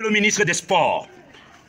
Le ministre des Sports,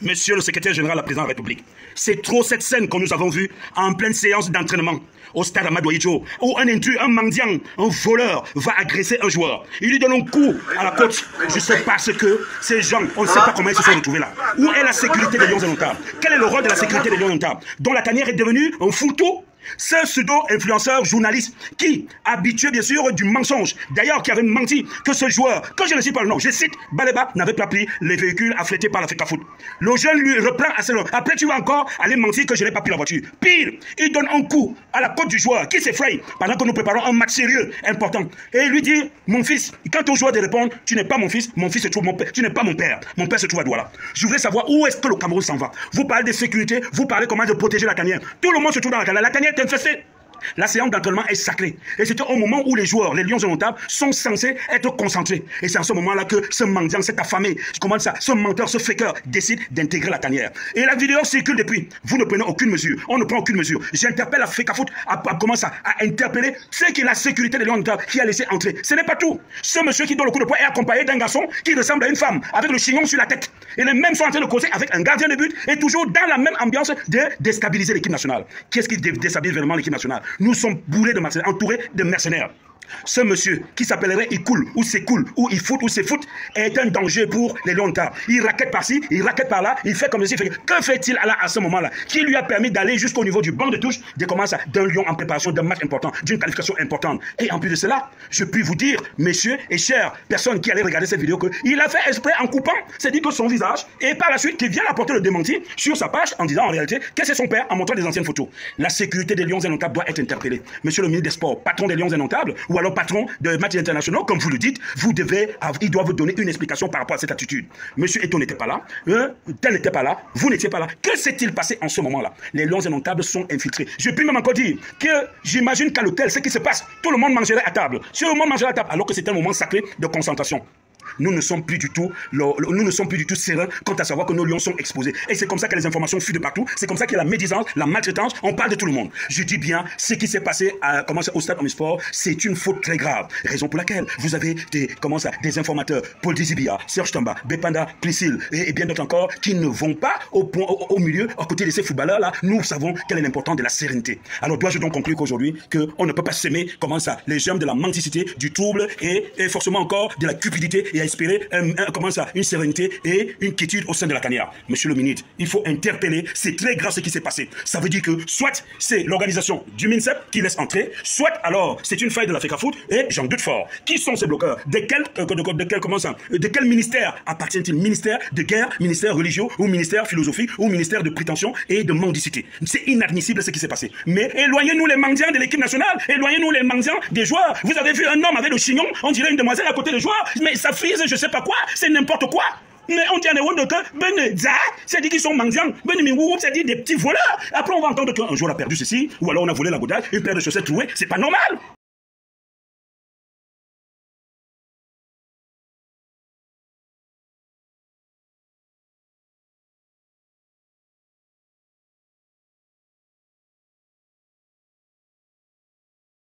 monsieur le secrétaire général de la présidence de la République, c'est trop cette scène que nous avons vue en pleine séance d'entraînement au stade Amadou Ahidjo, où un intrus, un mendiant, un voleur va agresser un joueur. Il lui donne un coup à la côte, juste parce que ces gens, on ne sait pas comment ils se sont retrouvés là. Où est la sécurité des Lions indomptables? Quel est le rôle de la sécurité des Lions indomptables, dont la tanière est devenue un fourre-tout? Ce pseudo-influenceur journaliste qui, habitué bien sûr du mensonge, d'ailleurs qui avait menti que ce joueur, quand je ne cite pas le nom, je cite, Baleba n'avait pas pris les véhicules affrétés par la FECAFOOT. Le jeune lui reprend à ce nom. Après tu vas encore aller mentir que je n'ai pas pris la voiture. Pire, il donne un coup à la côte du joueur qui s'effraie pendant que nous préparons un match sérieux, important. Et il lui dit, mon fils, quand au joueur de répondre, tu n'es pas mon fils se trouve mon père, tu n'es pas mon père se trouve à Douala. Je voudrais savoir où est-ce que le Cameroun s'en va. Vous parlez de sécurité, vous parlez comment de protéger la tanière. Tout le monde se trouve dans la tanière. La tanière est infestée. La séance d'entraînement est sacrée. Et c'était au moment où les joueurs, les Lions indomptables, sont censés être concentrés. Et c'est en ce moment-là que ce mendiant, cet affamé, comment ça, ce menteur, ce faker, décide d'intégrer la tanière. Et la vidéo circule depuis. Vous ne prenez aucune mesure. On ne prend aucune mesure. J'interpelle la FECAFOOT à interpeller ce qui est la sécurité des Lions indomptables qui a laissé entrer. Ce n'est pas tout. Ce monsieur qui donne le coup de poing est accompagné d'un garçon qui ressemble à une femme, avec le chignon sur la tête. Et les mêmes sont en train de causer avec un gardien de but et toujours dans la même ambiance de déstabiliser l'équipe nationale. Qu'est-ce qui déstabilise vraiment l'équipe nationale? Nous sommes bourrés de mercenaires, entourés de mercenaires. Ce monsieur qui s'appellerait Ikoul, ou Sekoul, ou Ifoot, ou Sefoot, est un danger pour les Lions indomptables. Il raquette par-ci, il raquette par-là, il fait comme ceci. Que fait-il à ce moment-là? Qui lui a permis d'aller jusqu'au niveau du banc de touche, d'un lion en préparation d'un match important, d'une qualification importante. Et en plus de cela, je puis vous dire, messieurs et chères personnes qui allaient regarder cette vidéo, qu'il a fait exprès en coupant, c'est dit que son visage, et par la suite, qu'il vient apporter le démenti sur sa page en disant en réalité que c'est son père en montrant des anciennes photos. La sécurité des Lions indomptables doit être interpellée. Monsieur le ministre des Sports, patron des Lions indomptables, ou alors patron de matchs internationaux, comme vous le dites, il doit vous donner une explication par rapport à cette attitude. Monsieur Eto n'était pas là, tel n'était pas là, vous n'étiez pas là. Que s'est-il passé en ce moment-là? Les Lions indomptables sont infiltrés. Je puis même encore dire que j'imagine qu'à l'hôtel, ce qui se passe, tout le monde mangerait à table. Tout le monde mangerait à table, alors que c'est un moment sacré de concentration. Nous ne sommes plus du tout sereins quant à savoir que nos lions sont exposés. Et c'est comme ça que les informations fuient de partout. C'est comme ça qu'il y a la médisance, la maltraitance. On parle de tout le monde. Je dis bien, ce qui s'est passé au stade Omnisport, c'est une faute très grave. Raison pour laquelle vous avez des informateurs, Paul Dizibia, Serge Tamba, Bepanda, Plissil et bien d'autres encore qui ne vont pas au milieu, à côté de ces footballeurs-là. Nous savons quel est l'importance de la sérénité. Alors dois-je donc conclure qu'aujourd'hui, qu'on ne peut pas s'aimer, les germes de la mendicité, du trouble et forcément encore de la cupidité et à espérer une sérénité et une quiétude au sein de la tanière. Monsieur le ministre, il faut interpeller, c'est très grave ce qui s'est passé. Ça veut dire que soit c'est l'organisation du MINSEP qui laisse entrer, soit alors c'est une faille de la FECAFOOT et j'en doute fort. Qui sont ces bloqueurs? De quel ministère appartient-il? Ministère de guerre, ministère religieux ou ministère philosophique ou ministère de prétention et de mendicité? C'est inadmissible ce qui s'est passé. Mais éloignez-nous les mendiants de l'équipe nationale, éloignez-nous les mendiants des joueurs. Vous avez vu un homme avec le chignon, on dirait une demoiselle à côté des joueurs, mais ça frise, je sais pas quoi, c'est n'importe quoi. Mais on tient des wonder que c'est dit qu'ils sont mendiants, c'est dit des petits voleurs. Après on va entendre qu'un jour on a perdu ceci, ou alors on a volé la godale, une paire de chaussettes trouées, c'est pas normal.